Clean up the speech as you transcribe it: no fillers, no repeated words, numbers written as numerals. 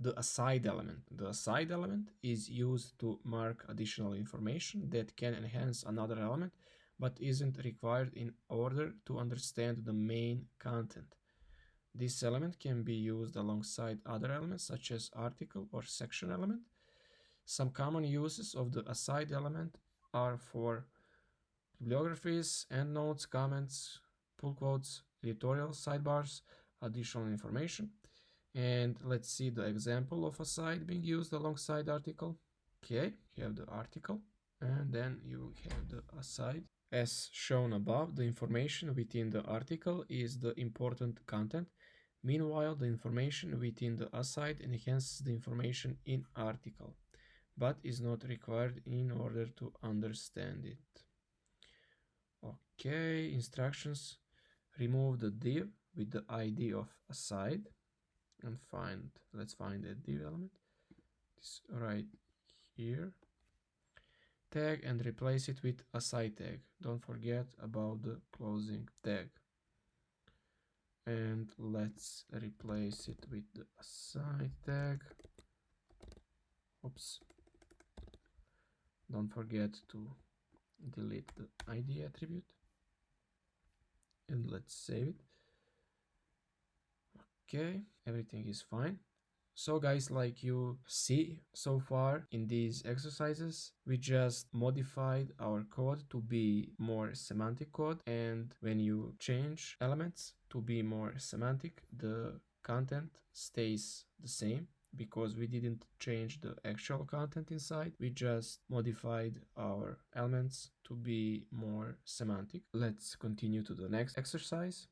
the aside element. The aside element is used to mark additional information that can enhance another element but isn't required in order to understand the main content. This element can be used alongside other elements such as article or section element. Some common uses of the aside element are for bibliographies, endnotes, comments, pull quotes, editorial sidebars, additional information. And let's see the example of aside being used alongside article. Okay, you have the article and then you have the aside. As shown above, the information within the article is the important content. Meanwhile, the information within the aside enhances the information in article, but is not required in order to understand it. Okay, instructions. Remove the div with the ID of aside and let's find a div element. This right here. Tag and replace it with aside tag. Don't forget about the closing tag. And let's replace it with the aside tag. Oops. Don't forget to delete the ID attribute. And let's save it. Okay, everything is fine. So guys, like you see so far in these exercises, we just modified our code to be more semantic code, and when you change elements to be more semantic, the content stays the same because we didn't change the actual content inside. We just modified our elements to be more semantic. Let's continue to the next exercise.